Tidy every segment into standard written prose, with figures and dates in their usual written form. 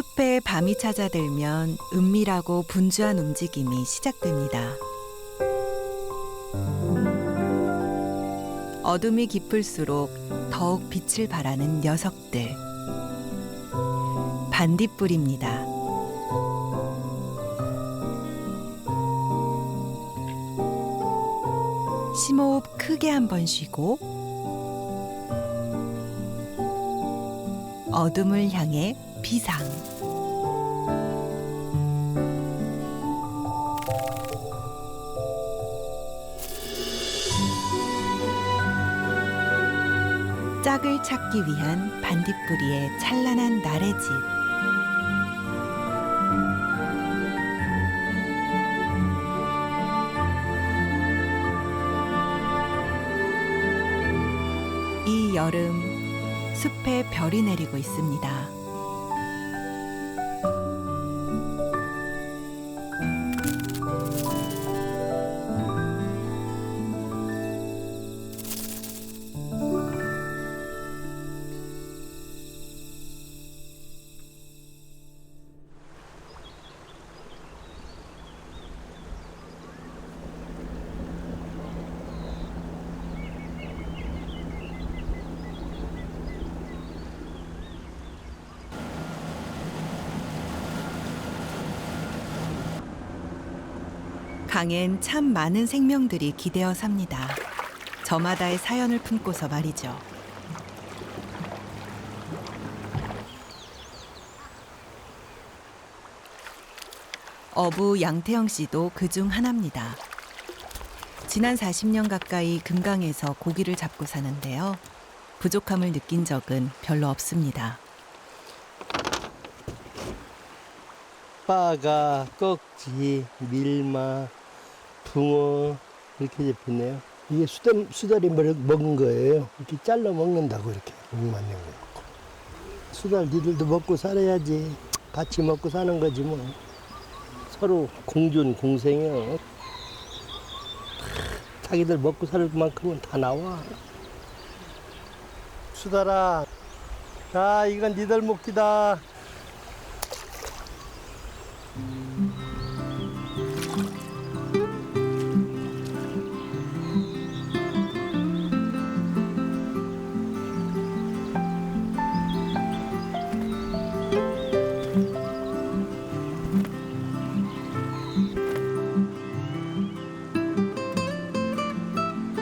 숲에 밤이 찾아들면 은밀하고 분주한 움직임이 시작됩니다. 어둠이 깊을수록 더욱 빛을 발하는 녀석들. 반딧불입니다. 심호흡 크게 한번 쉬고 어둠을 향해 비상. 짝을 찾기 위한 반딧불이의 찬란한 날의 집. 이 여름 숲에 별이 내리고 있습니다. 강엔 참 많은 생명들이 기대어 삽니다. 저마다의 사연을 품고서 말이죠. 어부 양태영 씨도 그중 하나입니다. 지난 40년 가까이 금강에서 고기를 잡고 사는데요. 부족함을 느낀 적은 별로 없습니다. 빠가, 꺽지, 밀마, 붕어 이렇게 잡혔네요. 이게 수달이 먹은 거예요. 이렇게 잘라 먹는다고 이렇게 목만 내고. 수달 니들도 먹고 살아야지. 같이 먹고 사는 거지 뭐. 서로 공존 공생이요. 자기들 먹고 살 만큼은 다 나와. 수달아, 자 이건 니들 먹기다.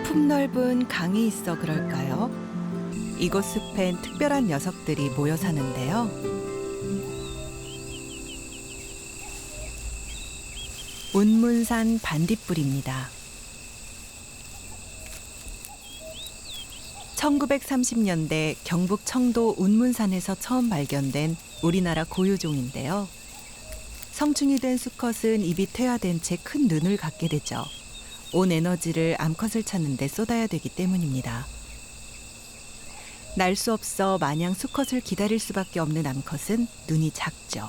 품넓은 강이 있어 그럴까요? 이곳 숲엔 특별한 녀석들이 모여 사는데요. 운문산 반딧불입니다. 1930년대 경북 청도 운문산에서 처음 발견된 우리나라 고유종인데요. 성충이 된 수컷은 입이 퇴화된 채 큰 눈을 갖게 되죠. 온 에너지를 암컷을 찾는 데 쏟아야 되기 때문입니다. 날 수 없어 마냥 수컷을 기다릴 수밖에 없는 암컷은 눈이 작죠.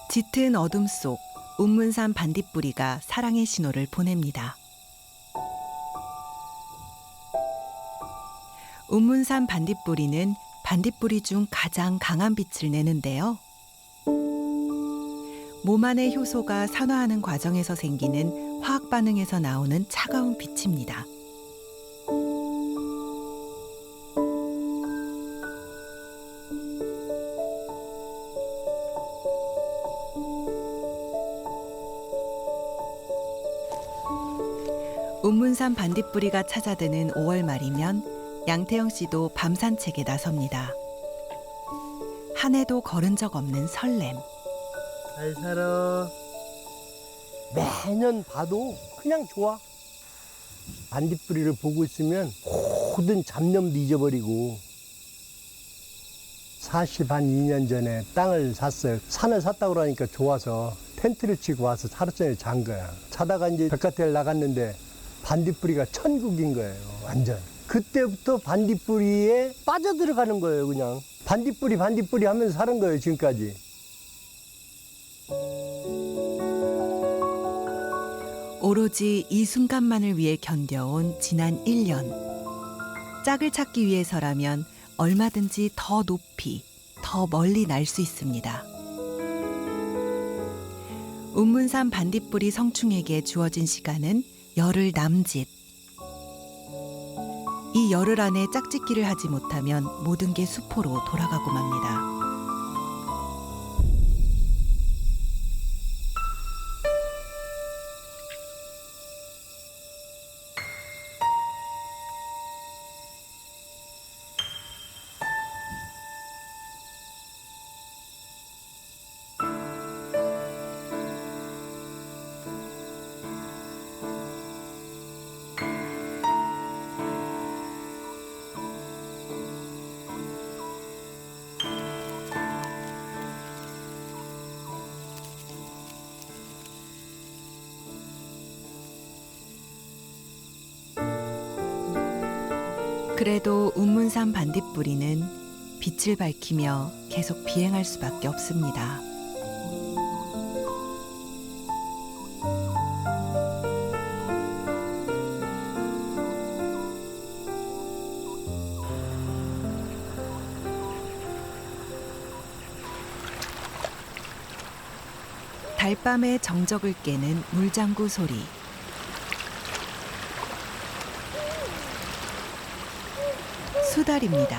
짙은 어둠 속 운문산 반딧불이가 사랑의 신호를 보냅니다. 운문산 반딧불이는 반딧불이 중 가장 강한 빛을 내는데요. 몸 안의 효소가 산화하는 과정에서 생기는 화학 반응에서 나오는 차가운 빛입니다. 운문산 반딧불이가 찾아드는 5월 말이면 양태영 씨도 밤 산책에 나섭니다. 한 해도 걸은 적 없는 설렘. 잘 살아. 매년 봐도 그냥 좋아. 반딧불이를 보고 있으면 모든 잡념도 잊어버리고. 사실 한 2년 전에 땅을 샀어요. 산을 샀다고 그러니까 좋아서 텐트를 치고 와서 하루 종일 잔 거야. 자다가 이제 바깥에 나갔는데 반딧불이가 천국인 거예요, 완전. 그때부터 반딧불이에 빠져들어가는 거예요, 그냥. 반딧불이 하면서 사는 거예요, 지금까지. 오로지 이 순간만을 위해 견뎌온 지난 1년. 짝을 찾기 위해서라면 얼마든지 더 높이, 더 멀리 날 수 있습니다. 운문산 반딧불이 성충에게 주어진 시간은 열흘 남짓. 이 열흘 안에 짝짓기를 하지 못하면 모든 게 수포로 돌아가고 맙니다. 그래도 운문산 반딧불이는 빛을 밝히며 계속 비행할 수밖에 없습니다. 달밤의 정적을 깨는 물장구 소리. 수달입니다.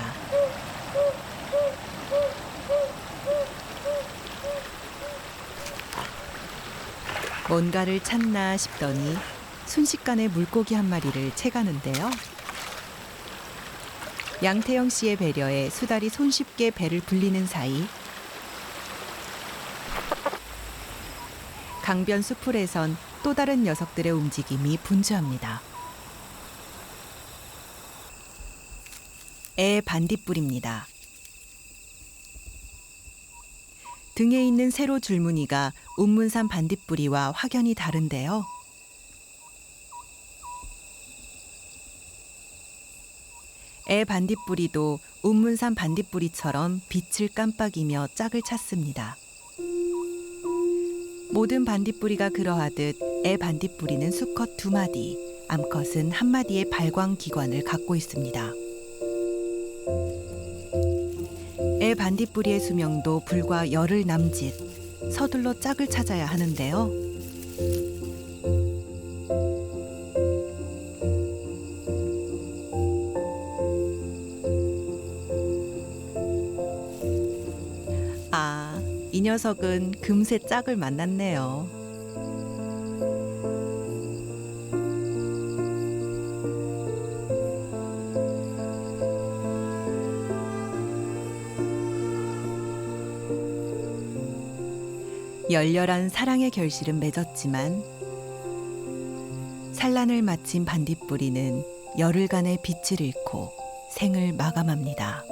뭔가를 찾나 싶더니 순식간에 물고기 한 마리를 채가는데요. 양태영 씨의 배려에 수달이 손쉽게 배를 불리는 사이 강변 수풀에선 또 다른 녀석들의 움직임이 분주합니다. 애 반딧불입니다. 등에 있는 세로 줄무늬가 운문산 반딧불이와 확연히 다른데요. 애 반딧불이도 운문산 반딧불이처럼 빛을 깜빡이며 짝을 찾습니다. 모든 반딧불이가 그러하듯 애 반딧불이는 수컷 2마디, 암컷은 1마디의 발광 기관을 갖고 있습니다. 애 반딧불이의 수명도 불과 열흘 남짓. 서둘러 짝을 찾아야 하는데요. 아, 이 녀석은 금세 짝을 만났네요. 열렬한 사랑의 결실은 맺었지만 산란을 마친 반딧불이는 열흘간의 빛을 잃고 생을 마감합니다.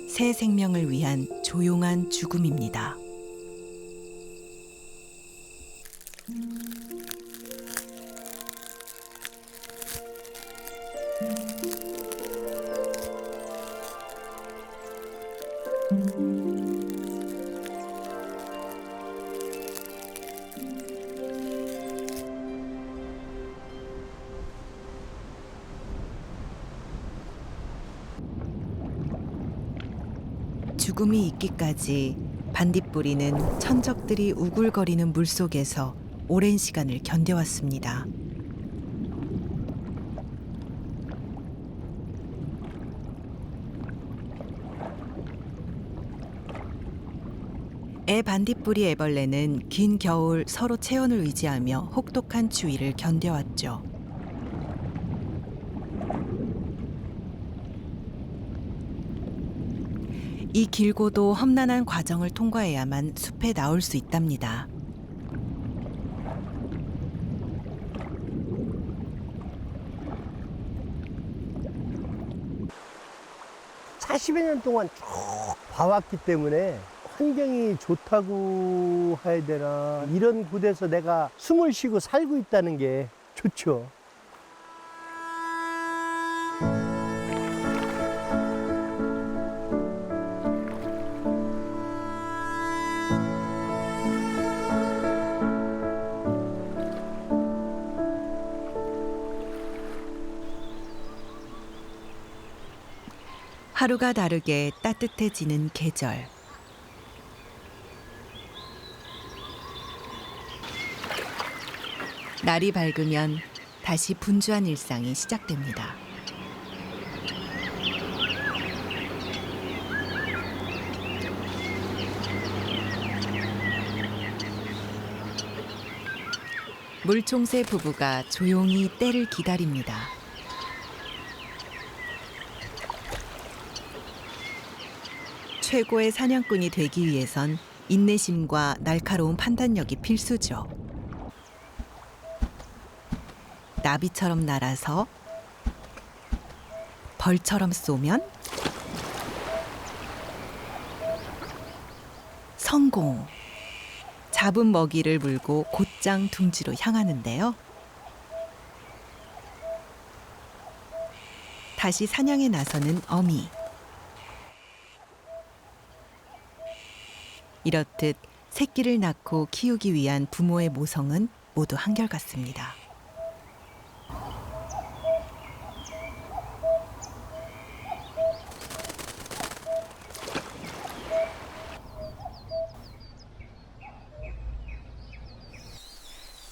새 생명을 위한 조용한 죽음입니다. 죽음이 있기까지 반딧불이는 천적들이 우글거리는 물속에서 오랜 시간을 견뎌왔습니다. 애 반딧불이 애벌레는 긴 겨울 서로 체온을 의지하며 혹독한 추위를 견뎌왔죠. 이 길고도 험난한 과정을 통과해야만 숲에 나올 수 있답니다. (40여 년) 동안 쭉 봐왔기 때문에 환경이 좋다고 해야 되나, 이런 곳에서 내가 숨을 쉬고 살고 있다는 게 좋죠. 하루가 다르게 따뜻해지는 계절. 날이 밝으면 다시 분주한 일상이 시작됩니다. 물총새 부부가 조용히 때를 기다립니다. 최고의 사냥꾼이 되기 위해선 인내심과 날카로운 판단력이 필수죠. 나비처럼 날아서 벌처럼 쏘면 성공! 잡은 먹이를 물고 곧장 둥지로 향하는데요. 다시 사냥에 나서는 어미. 이렇듯 새끼를 낳고 키우기 위한 부모의 모성은 모두 한결같습니다.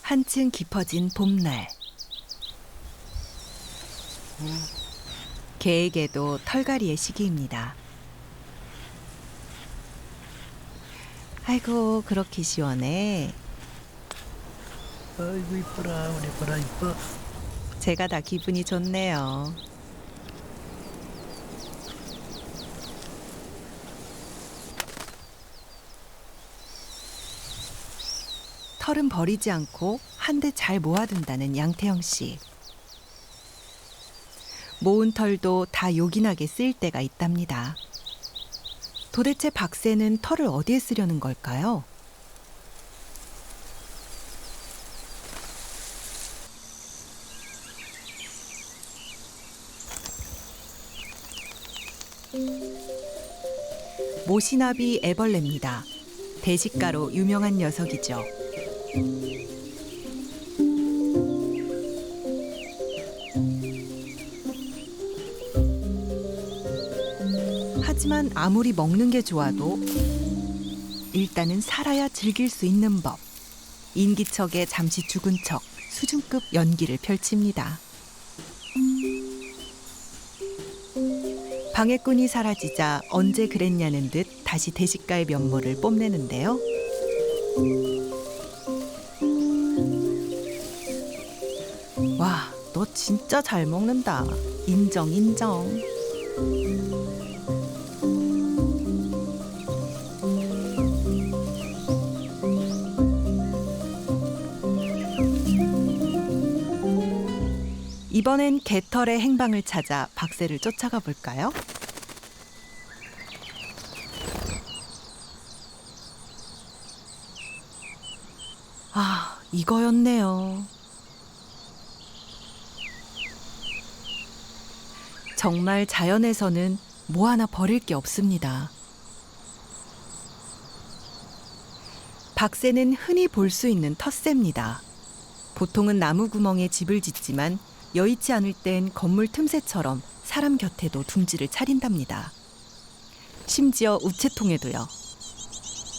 한층 깊어진 봄날. 개에게도 털갈이의 시기입니다. 아이고 그렇게 시원해. 아이고 이뻐라 우리 보라 이뻐. 제가 다 기분이 좋네요. 털은 버리지 않고 한데 잘 모아둔다는 양태영 씨. 모은 털도 다 요긴하게 쓰일 때가 있답니다. 도대체 박새는 털을 어디에 쓰려는 걸까요? 모시나비 애벌레입니다. 대식가로 유명한 녀석이죠. 하지만 아무리 먹는 게 좋아도 일단은 살아야 즐길 수 있는 법. 인기척에 잠시 죽은 척 수준급 연기를 펼칩니다. 방해꾼이 사라지자 언제 그랬냐는 듯 다시 대식가의 면모를 뽐내는데요. 와, 너 진짜 잘 먹는다. 인정, 인정. 이번엔 개털의 행방을 찾아 박새를 쫓아가 볼까요? 아, 이거였네요. 정말 자연에서는 뭐 하나 버릴 게 없습니다. 박새는 흔히 볼 수 있는 텃새입니다. 보통은 나무 구멍에 집을 짓지만 여의치 않을 땐 건물 틈새처럼 사람 곁에도 둥지를 차린답니다. 심지어 우체통에도요.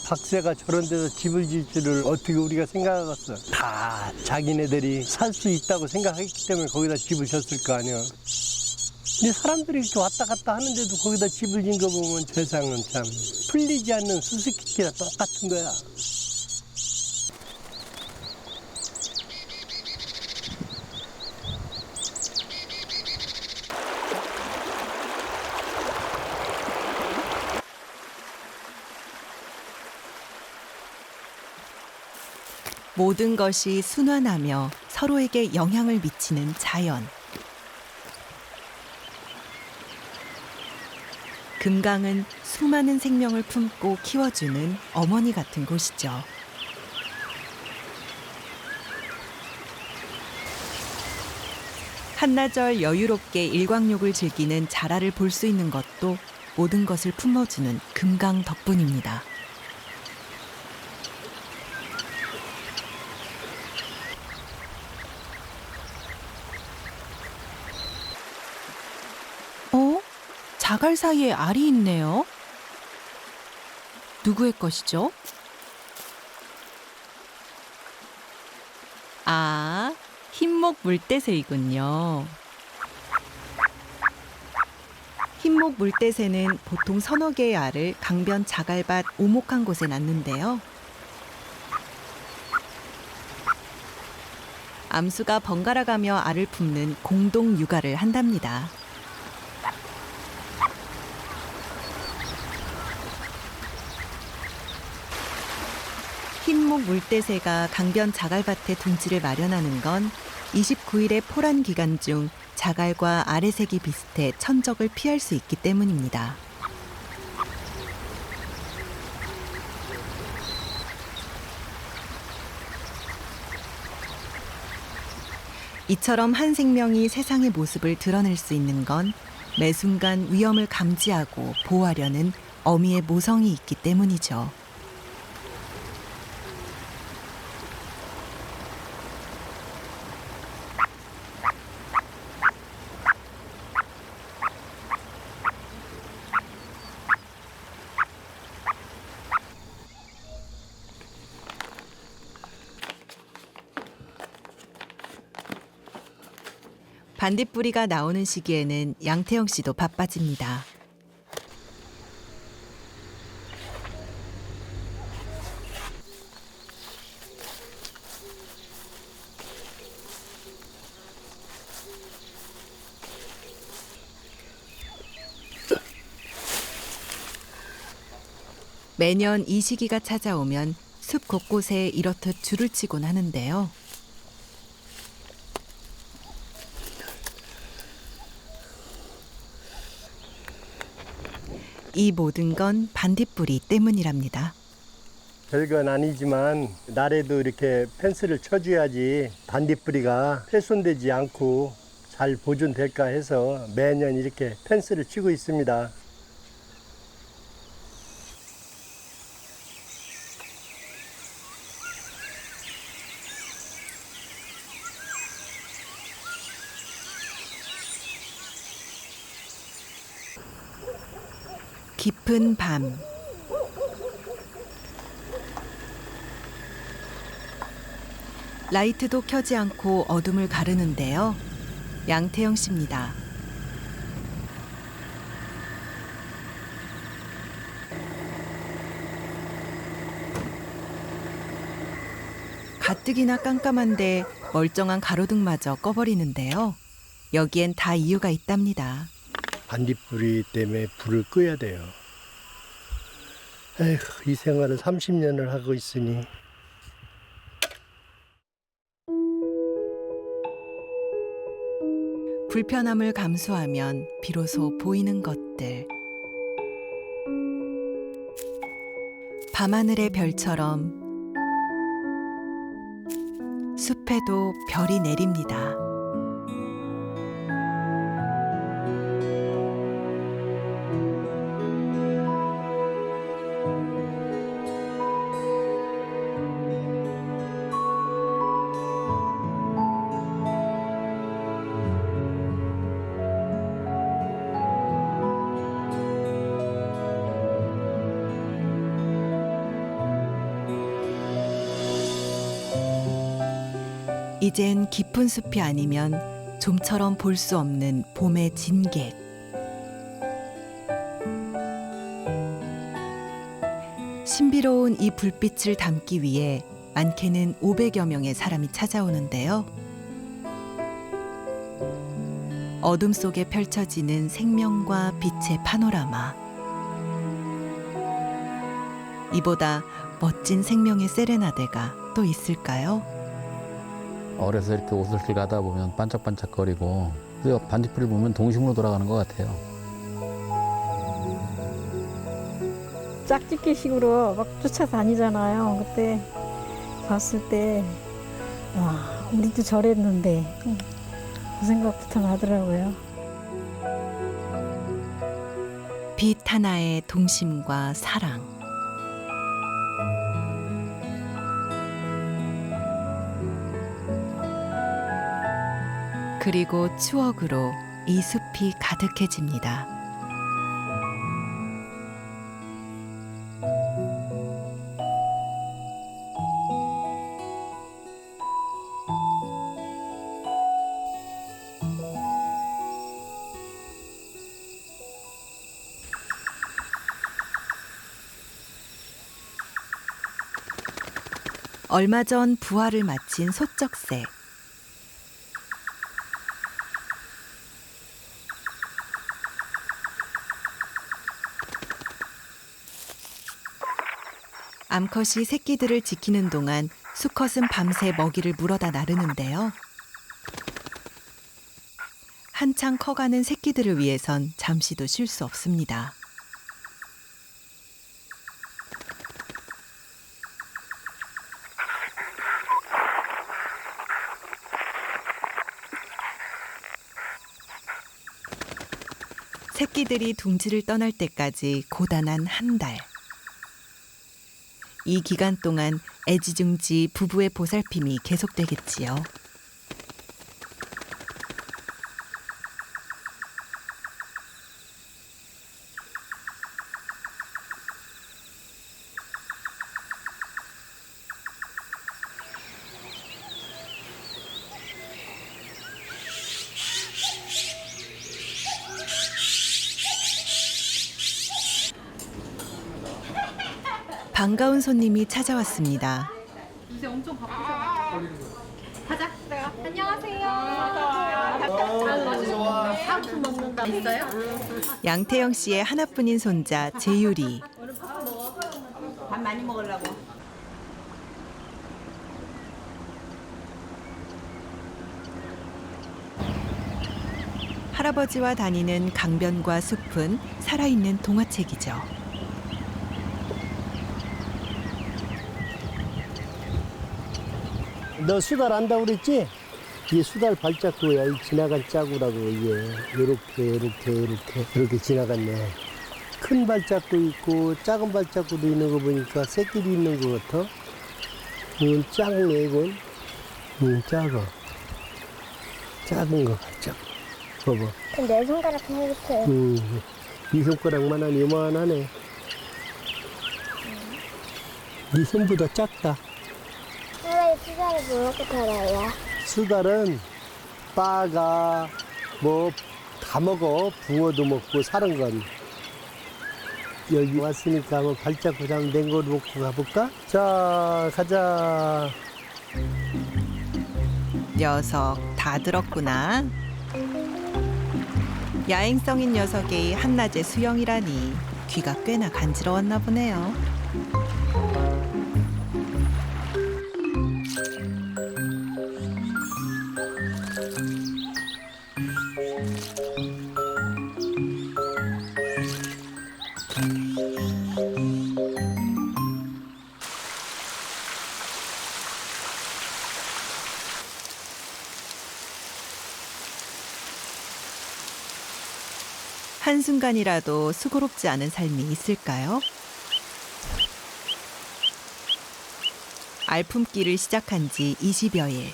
박새가 저런 데서 집을 질 줄을 어떻게 우리가 생각하겠어. 다 자기네들이 살 수 있다고 생각했기 때문에 거기다 집을 졌을 거 아니야. 근데 사람들이 이렇게 왔다 갔다 하는데도 거기다 집을 진 거 보면 세상은 참 풀리지 않는 수수께끼랑 똑같은 거야. 모든 것이 순환하며 서로에게 영향을 미치는 자연. 금강은 수많은 생명을 품고 키워주는 어머니 같은 곳이죠. 한나절 여유롭게 일광욕을 즐기는 자라를 볼 수 있는 것도 모든 것을 품어주는 금강 덕분입니다. 자갈 사이에 알이 있네요. 누구의 것이죠? 아, 흰목 물대새이군요. 흰목 물대새는 보통 서너 개의 알을 강변 자갈밭 오목한 곳에 낳는데요. 암수가 번갈아가며 알을 품는 공동 육아를 한답니다. 흰목 물대새가 강변 자갈밭에 둥지를 마련하는 건 29일의 포란 기간 중 자갈과 알의 색이 비슷해 천적을 피할 수 있기 때문입니다. 이처럼 한 생명이 세상의 모습을 드러낼 수 있는 건 매 순간 위험을 감지하고 보호하려는 어미의 모성이 있기 때문이죠. 반딧불이가 나오는 시기에는 양태영 씨도 바빠집니다. 매년 이 시기가 찾아오면 숲 곳곳에 이렇듯 줄을 치곤 하는데요. 이 모든 건 반딧불이 때문이랍니다. 별건 아니지만 날에도 이렇게 펜스를 쳐줘야지 반딧불이가 훼손되지 않고 잘 보존될까 해서 매년 이렇게 펜스를 치고 있습니다. 깊은 밤. 라이트도 켜지 않고 어둠을 가르는데요. 양태영 씨입니다. 가뜩이나 깜깜한데 멀쩡한 가로등마저 꺼버리는데요. 여기엔 다 이유가 있답니다. 반딧불이 때문에 불을 끄야 돼요. 에휴, 이 생활을 30년을 하고 있으니. 불편함을 감수하면 비로소 보이는 것들. 밤하늘의 별처럼 숲에도 별이 내립니다. 이젠 깊은 숲이 아니면 좀처럼 볼 수 없는 봄의 진객. 신비로운 이 불빛을 담기 위해 많게는 500여 명의 사람이 찾아오는데요. 어둠 속에 펼쳐지는 생명과 빛의 파노라마. 이보다 멋진 생명의 세레나데가 또 있을까요? 어려서 이렇게 오솔길 가다 보면 반짝반짝거리고 그래서 반딧불이 보면 동심으로 돌아가는 것 같아요. 짝짓기식으로 막 쫓아다니잖아요. 그때 봤을 때 와, 우리도 저랬는데 그 생각부터 나더라고요. 빛 하나의 동심과 사랑. 그리고 추억으로 이 숲이 가득해집니다. 얼마 전 부화를 마친 소쩍새. 암컷이 새끼들을 지키는 동안 수컷은 밤새 먹이를 물어다 나르는데요. 한창 커가는 새끼들을 위해선 잠시도 쉴 수 없습니다. 새끼들이 둥지를 떠날 때까지 고단한 한 달. 이 기간 동안 애지중지 부부의 보살핌이 계속되겠지요. 반가운 손님이 찾아왔습니다. 요새 엄청 바쁘셔가지고. 가자. 내가. 안녕하세요. 상품 먹는다. 있어요? 양태영 씨의 하나뿐인 손자 재유리. 밥 많이 먹으려고. 할아버지와 다니는 강변과 숲은 살아있는 동화책이죠. 너 수달 안다고 그랬지? 이게 수달 발자국이야. 이 지나간 자국이라고 이게 이렇게 지나갔네. 큰 발자국 있고 작은 발자국도 있는 거 보니까 새끼도 있는 것 같아. 이건 작네 이건. 작아. 작은 거 발자국. 봐봐. 내 손가락만 이렇게. 이 손가락만한 요만하네. 네 손보다 작다. 할아버지 수달을 뭐 먹고 살아요? 수달은 빠가 뭐 다 먹어. 붕어도 먹고 사는 건. 여기 왔으니까 뭐 발자국 된 거 먹고 가볼까? 자, 가자. 녀석 다 들었구나. 야행성인 녀석의 한낮의 수영이라니 귀가 꽤나 간지러웠나 보네요. 한순간이라도 수고롭지 않은 삶이 있을까요? 알품길을 시작한 지 20여일.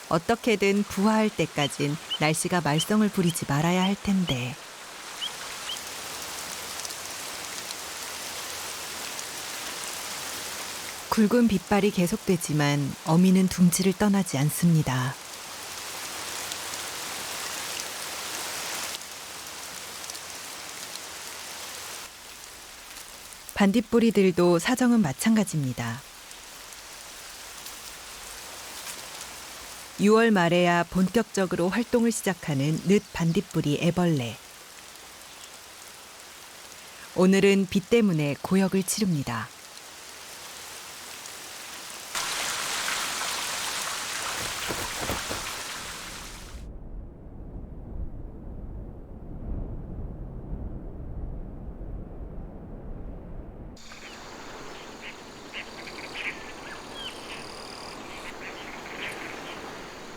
어떻게든 부화할 때까진 날씨가 말썽을 부리지 말아야 할 텐데. 굵은 빗발이 계속되지만 어미는 둥지를 떠나지 않습니다. 반딧불이들도 사정은 마찬가지입니다. 6월 말에야 본격적으로 활동을 시작하는 늦 반딧불이 애벌레. 오늘은 비 때문에 고역을 치릅니다.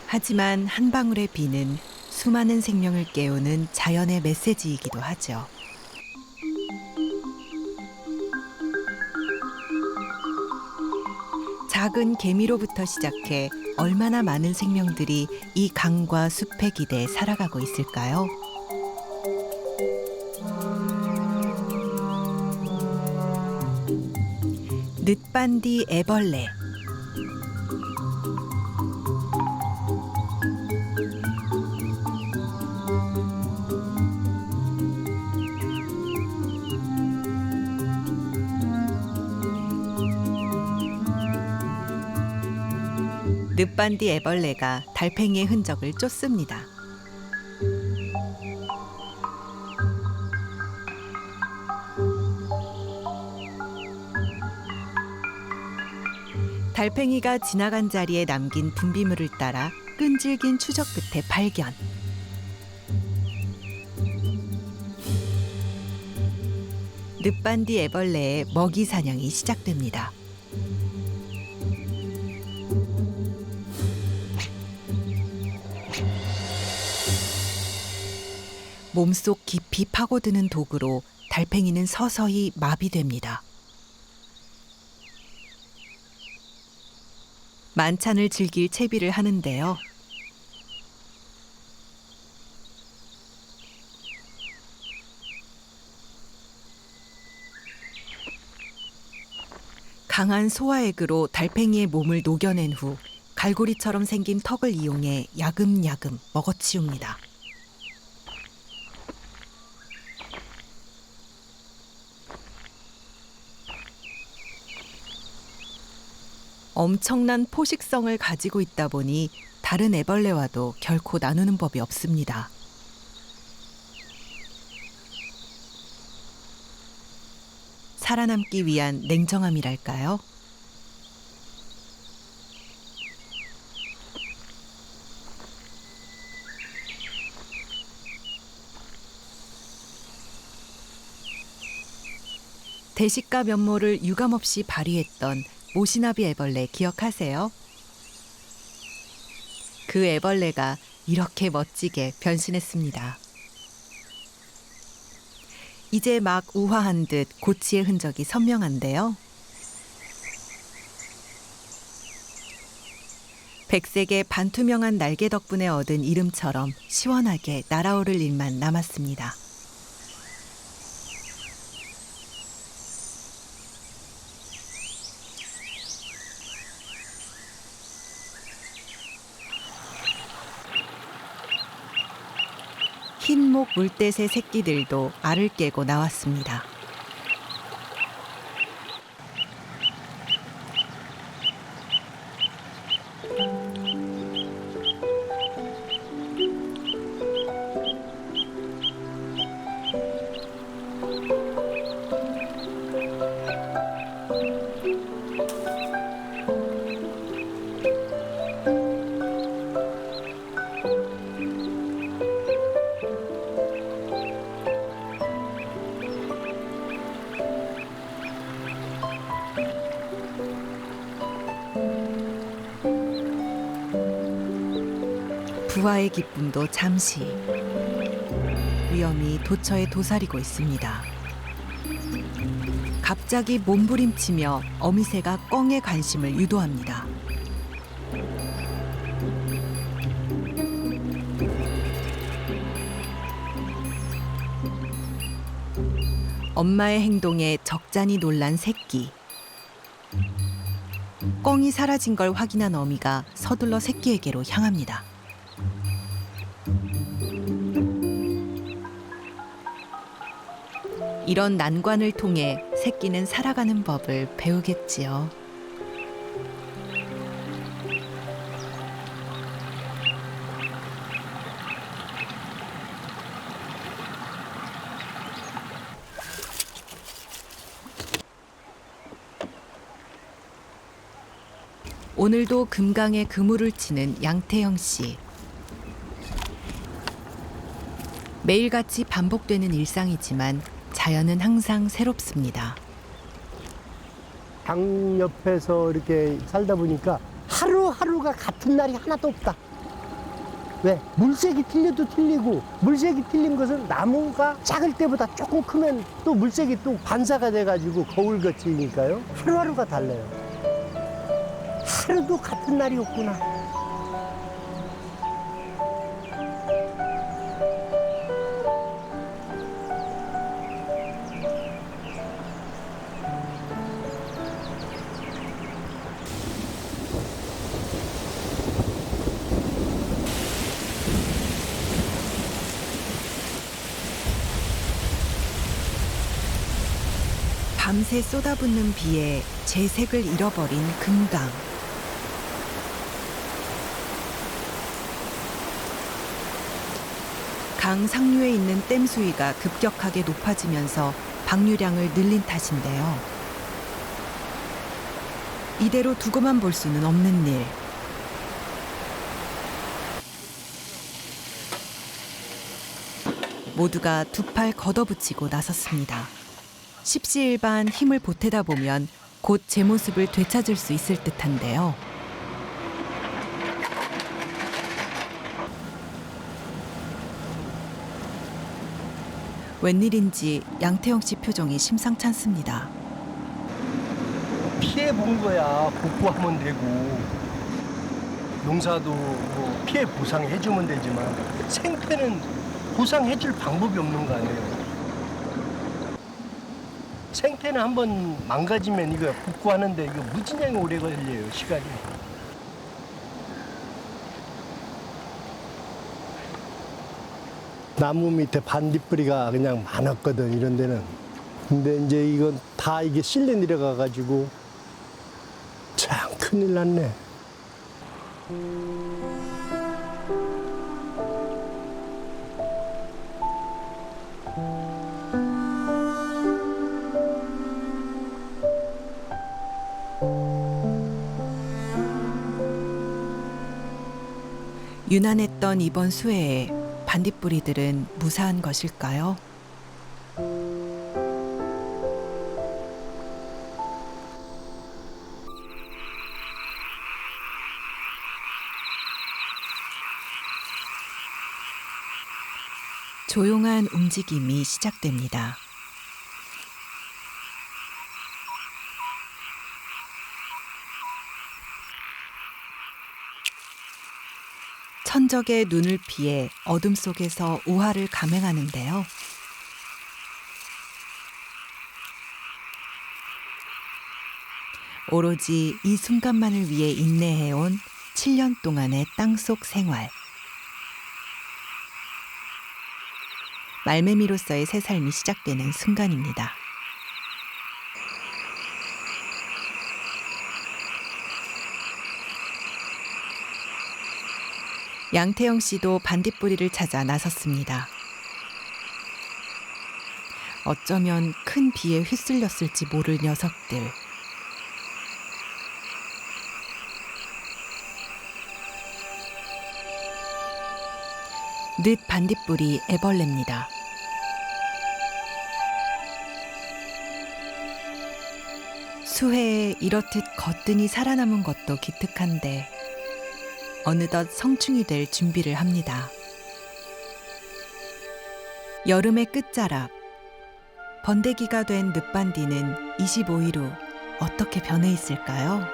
하지만 한 방울의 비는 수많은 생명을 깨우는 자연의 메시지이기도 하죠. 작은 개미로부터 시작해 얼마나 많은 생명들이 이 강과 숲의 기대에 살아가고 있을까요? 늦반디 애벌레. 늪반디 애벌레가 달팽이의 흔적을 쫓습니다. 달팽이가 지나간 자리에 남긴 분비물을 따라 끈질긴 추적 끝에 발견. 늪반디 애벌레의 먹이 사냥이 시작됩니다. 몸속 깊이 파고드는 독으로 달팽이는 서서히 마비됩니다. 만찬을 즐길 채비를 하는데요. 강한 소화액으로 달팽이의 몸을 녹여낸 후 갈고리처럼 생긴 턱을 이용해 야금야금 먹어치웁니다. 엄청난 포식성을 가지고 있다 보니 다른 애벌레와도 결코 나누는 법이 없습니다. 살아남기 위한 냉정함이랄까요? 대식가 면모를 유감없이 발휘했던 모시나비 애벌레 기억하세요? 그 애벌레가 이렇게 멋지게 변신했습니다. 이제 막 우화한 듯 고치의 흔적이 선명한데요. 백색의 반투명한 날개 덕분에 얻은 이름처럼 시원하게 날아오를 일만 남았습니다. 흰목 물대새 새끼들도 알을 깨고 나왔습니다. 부화의 기쁨도 잠시 위험이 도처에 도사리고 있습니다. 갑자기 몸부림치며 어미새가 꿩의 관심을 유도합니다. 엄마의 행동에 적잖이 놀란 새끼. 꿩이 사라진 걸 확인한 어미가 서둘러 새끼에게로 향합니다. 이런 난관을 통해 새끼는 살아가는 법을 배우겠지요. 오늘도 금강에 그물을 치는 양태영 씨. 매일같이 반복되는 일상이지만 자연은 항상 새롭습니다. 강 옆에서 이렇게 살다 보니까 하루하루가 같은 날이 하나도 없다. 왜? 물색이 틀려도 틀리고, 물색이 틀린 것은 나무가 작을 때보다 조금 크면 또 물색이 또 반사가 돼가지고 거울 거치니까요. 하루하루가 달라요. 하루도 같은 날이 없구나. 밤새 쏟아붓는 비에 제 색을 잃어버린 금강. 강 상류에 있는 댐 수위가 급격하게 높아지면서 방류량을 늘린 탓인데요. 이대로 두고만 볼 수는 없는 일. 모두가 두 팔 걷어붙이고 나섰습니다. 십시일반 힘을 보태다 보면 곧 제 모습을 되찾을 수 있을 듯한데요. 웬일인지 양태영 씨 표정이 심상찮습니다. 피해 본 거야 복구하면 되고 농사도 뭐 피해 보상해주면 되지만 생태는 보상해줄 방법이 없는 거 아니에요. 생태는 한번 망가지면 이거 복구하는데 이거 무진장이 오래 걸려요 시간이. 나무 밑에 반딧불이가 그냥 많았거든 이런 데는. 근데 이제 이건 다 이게 실려 내려가 가지고 참 큰일 났네. 유난했던 이번 수해에 반딧불이들은 무사한 것일까요? 조용한 움직임이 시작됩니다. 천적의 눈을 피해 어둠 속에서 우화를 감행하는데요. 오로지 이 순간만을 위해 인내해온 7년 동안의 땅속 생활. 말매미로서의 새 삶이 시작되는 순간입니다. 양태영 씨도 반딧불이를 찾아 나섰습니다. 어쩌면 큰 비에 휩쓸렸을지 모를 녀석들. 늦 반딧불이 애벌레입니다. 수해에 이렇듯 거뜬히 살아남은 것도 기특한데 어느덧 성충이 될 준비를 합니다. 여름의 끝자락, 번데기가 된 늪반디는 25일 후 어떻게 변해 있을까요?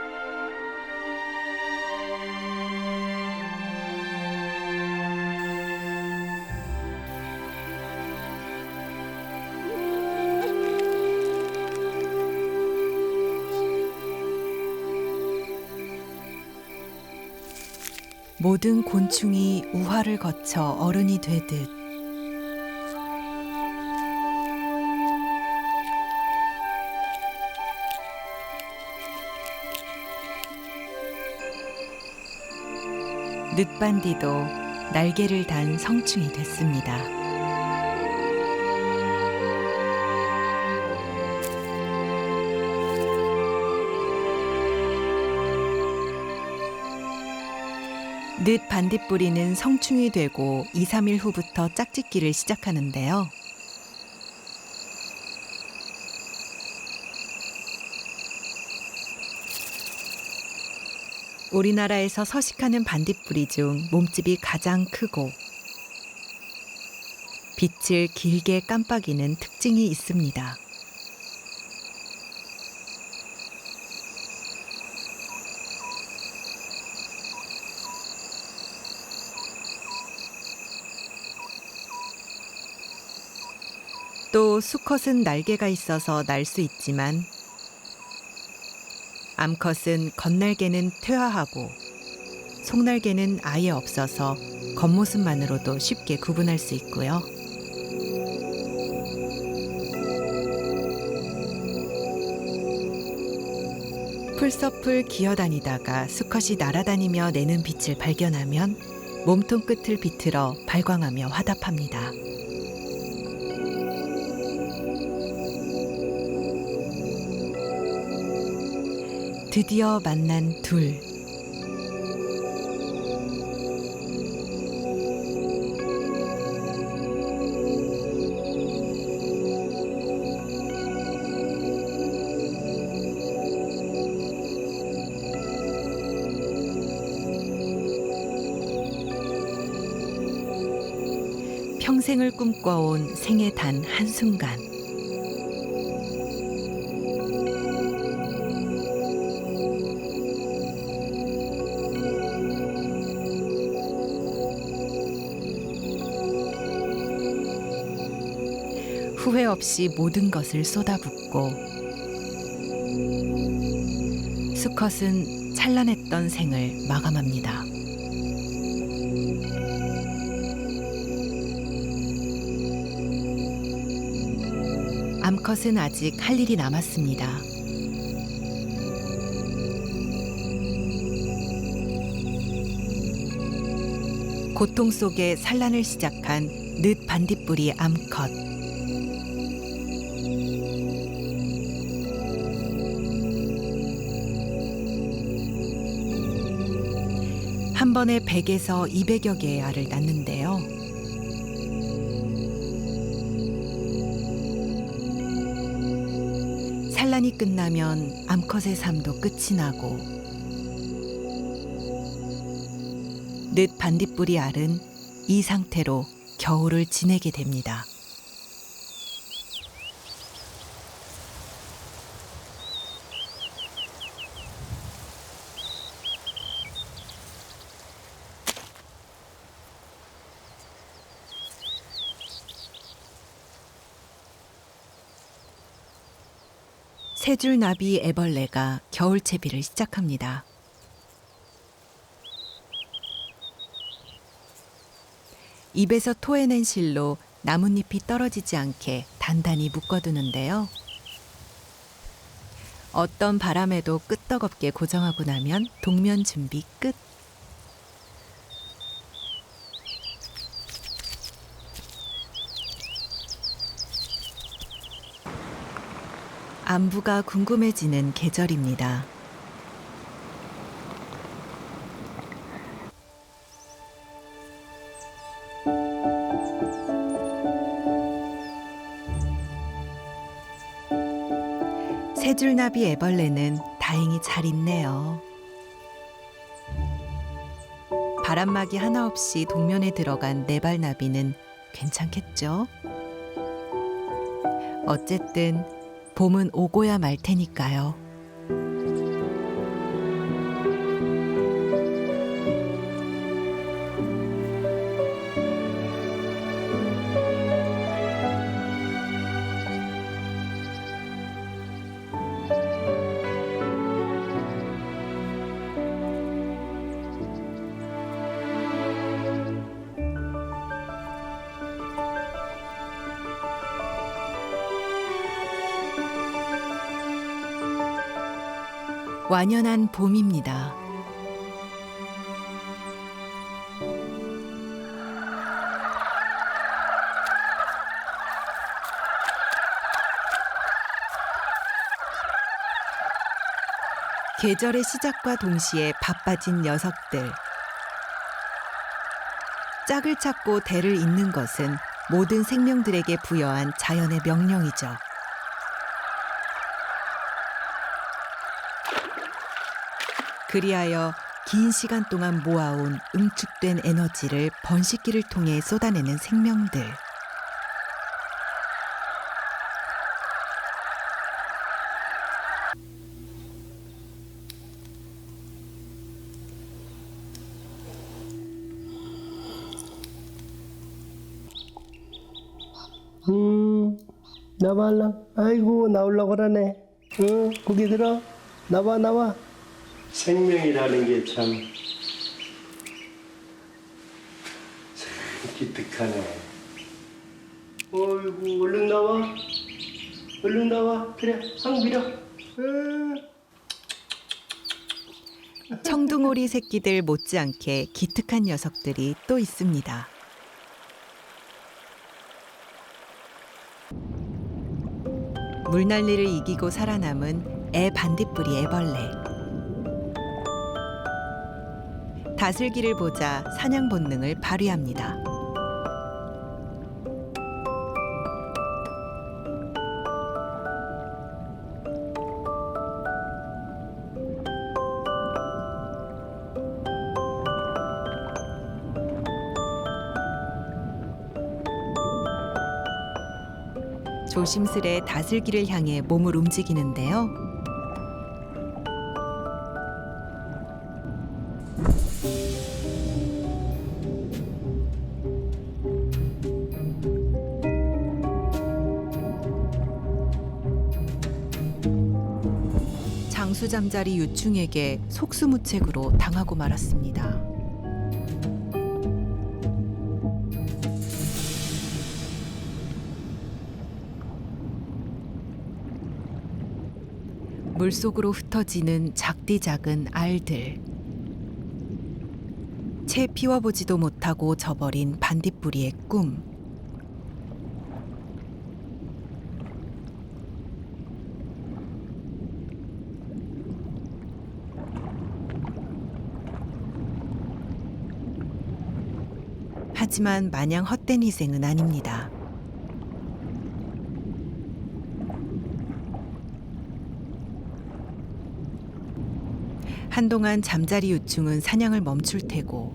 모든 곤충이 우화를 거쳐 어른이 되듯 늪반디도 날개를 단 성충이 됐습니다. 늦 반딧불이는 성충이 되고 2, 3일 후부터 짝짓기를 시작하는데요. 우리나라에서 서식하는 반딧불이 중 몸집이 가장 크고 빛을 길게 깜빡이는 특징이 있습니다. 또 수컷은 날개가 있어서 날 수 있지만 암컷은 겉날개는 퇴화하고 속날개는 아예 없어서 겉모습만으로도 쉽게 구분할 수 있고요. 풀숲을 기어다니다가 수컷이 날아다니며 내는 빛을 발견하면 몸통 끝을 비틀어 발광하며 화답합니다. 드디어 만난 둘. 평생을 꿈꿔온 생의 단 한순간. 후회 없이 모든 것을 쏟아붓고 수컷은 찬란했던 생을 마감합니다. 암컷은 아직 할 일이 남았습니다. 고통 속에 산란을 시작한 늦 반딧불이 암컷. 한 번에 100에서 200여 개의 알을 낳는데요. 산란이 끝나면 암컷의 삶도 끝이 나고 늦 반딧불이 알은 이 상태로 겨울을 지내게 됩니다. 세 줄 나비 애벌레가 겨울채비를 시작합니다. 입에서 토해낸 실로 나뭇잎이 떨어지지 않게 단단히 묶어두는데요. 어떤 바람에도 끄떡없게 고정하고 나면 동면 준비 끝. 안부가 궁금해지는 계절입니다. 세 줄나비 애벌레는 다행히 잘 있네요. 바람막이 하나 없이 동면에 들어간 네발나비는 괜찮겠죠? 어쨌든 봄은 오고야 말 테니까요. 완연한 봄입니다. 계절의 시작과 동시에 바빠진 녀석들. 짝을 찾고 대를 잇는 것은 모든 생명들에게 부여한 자연의 명령이죠. 그리하여 긴 시간 동안 모아온 응축된 에너지를 번식기를 통해 쏟아내는 생명들. 나와, 얼른. 아이고, 나오려고 그러네. 응, 고기 들어. 나와, 나와. 생명이라는 게 참 기특하네. 어이구, 얼른 나와. 얼른 나와. 그래, 상 밀어. 청둥오리 새끼들 못지않게 기특한 녀석들이 또 있습니다. 물난리를 이기고 살아남은 애 반딧불이 애벌레. 다슬기를 보자 사냥 본능을 발휘합니다. 조심스레 다슬기를 향해 몸을 움직이는데요. 장수잠자리 유충에게 속수무책으로 당하고 말았습니다. 물속으로 흩어지는 작디 작은 알들. 채 피워보지도 못하고 져버린 반딧불이의 꿈. 하지만 마냥 헛된 희생은 아닙니다. 한동안 잠자리 유충은 사냥을 멈출 테고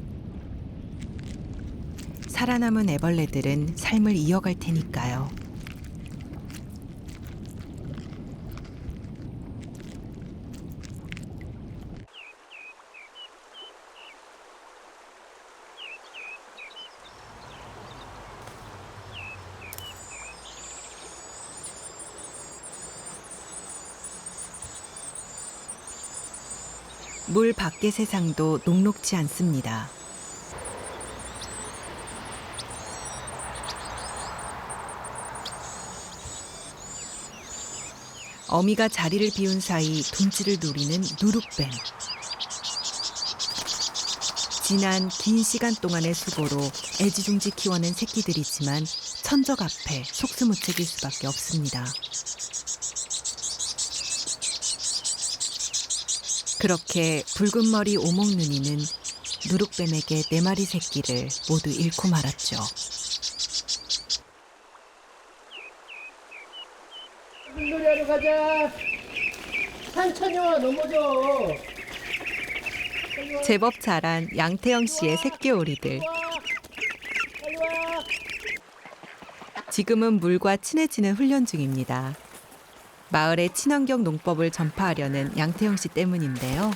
살아남은 애벌레들은 삶을 이어갈 테니까요. 물 밖의 세상도 녹록지 않습니다. 어미가 자리를 비운 사이 둥지를 노리는 누룩뱀. 지난 긴 시간 동안의 수고로 애지중지 키워낸 새끼들이지만 천적 앞에 속수무책일 수밖에 없습니다. 그렇게 붉은 머리 오목눈이는 누룩뱀에게 4마리 새끼를 모두 잃고 말았죠. 물놀이하러 가자. 천천히 와, 넘어져. 제법 자란 양태영 씨의 새끼 오리들. 빨리 와. 지금은 물과 친해지는 훈련 중입니다. 마을의 친환경 농법을 전파하려는 양태영 씨 때문인데요.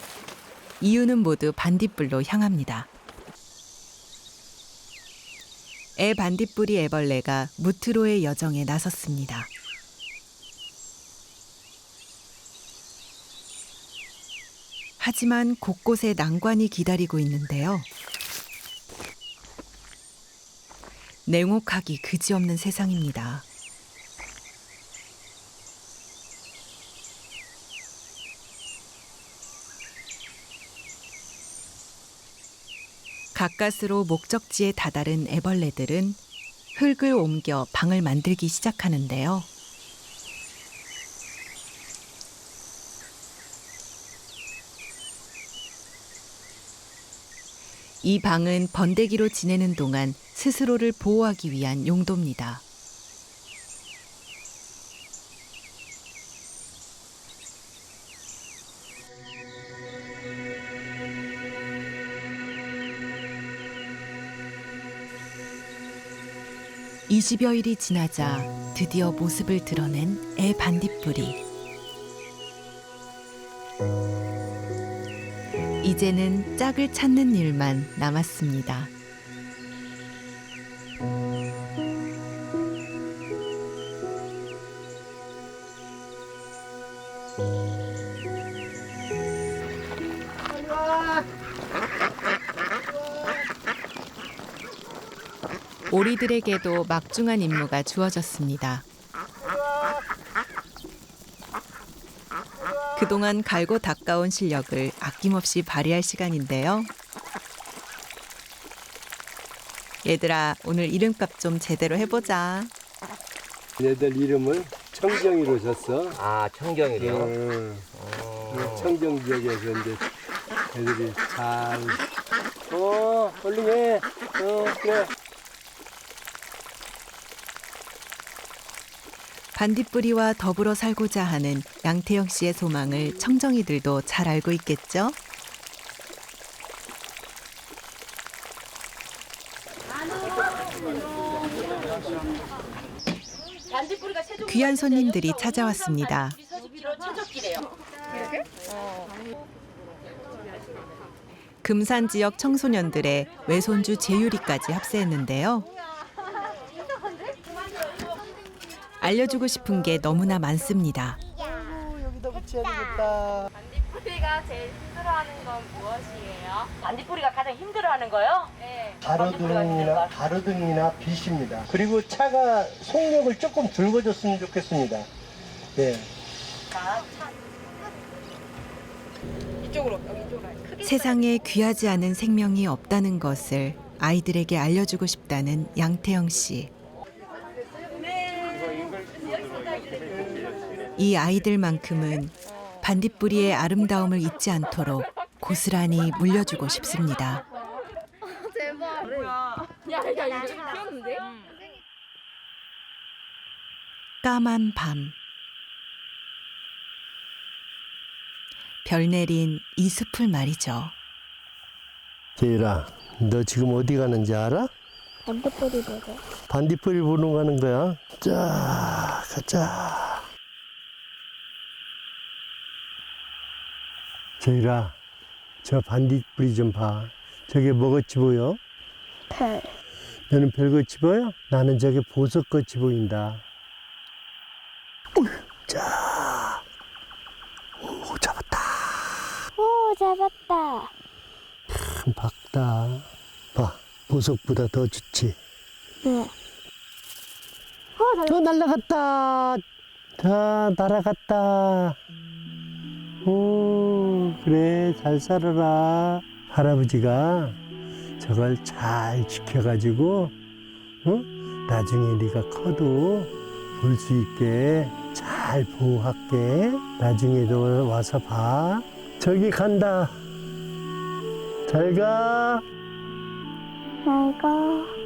이유는 모두 반딧불로 향합니다. 애 반딧불이 애벌레가 무트로의 여정에 나섰습니다. 하지만 곳곳에 난관이 기다리고 있는데요. 냉혹하기 그지없는 세상입니다. 가까스로 목적지에 다다른 애벌레들은 흙을 옮겨 방을 만들기 시작하는데요. 이 방은 번데기로 지내는 동안 스스로를 보호하기 위한 용도입니다. (20여일이) 지나자 드디어 모습을 드러낸 애 반딧불이. 이제는 짝을 찾는 일만 남았습니다. 빨리 와. 오리들에게도 막중한 임무가 주어졌습니다. 그동안 갈고 닦아온 실력을 아낌없이 발휘할 시간인데요. 얘들아, 오늘 이름값 좀 제대로 해보자. 얘들 이름을 청정이로 줬어. 아, 청경이래요? 청정 지역에서 이제 애들이 잘. 얼른 해. 그래. 반딧불이와 더불어 살고자 하는 양태영 씨의 소망을 청정이들도 잘 알고 있겠죠? 귀한 손님들이 찾아왔습니다. 금산 지역 청소년들의 외손주 재유리까지 합세했는데요. 알려주고 싶은 게 너무나 많습니다. 여기다 붙여야 되겠다. 반딧불이가 제일 힘들어하는 건 무엇이에요? 반딧불이가 가장 힘들어하는 거요? 네. 가로등이나 빛입니다. 그리고 차가 속력을 조금 줄여줬으면 좋겠습니다. 예. 세상에 귀하지 않은 생명이 없다는 것을 아이들에게 알려주고 싶다는 양태영 씨. 이 아이들만큼은 반딧불이의 아름다움을 잊지 않도록 고스란히 물려주고 싶습니다. 까만 밤. 별 내린 이 숲을 말이죠. 제일아, 너 지금 어디 가는지 알아? 반딧불이 보고. 반딧불이 보러 가는 거야. 자, 가자. 제일아, 저 반딧불이 좀 봐. 저게 뭐같이 보여? 별. 너는 별같이 보여? 나는 저게 보석같이 보인다. 자, 오, 잡았다. 오, 잡았다. 참 밝다. 봐, 보석보다 더 좋지. 네. 날아갔다. 자, 날아갔다. 오, 그래, 잘 살아라. 할아버지가 저걸 잘 지켜가지고, 나중에 네가 커도 볼 수 있게 잘 보호할게. 나중에도 와서 봐. 저기 간다. 잘 가. 잘 가.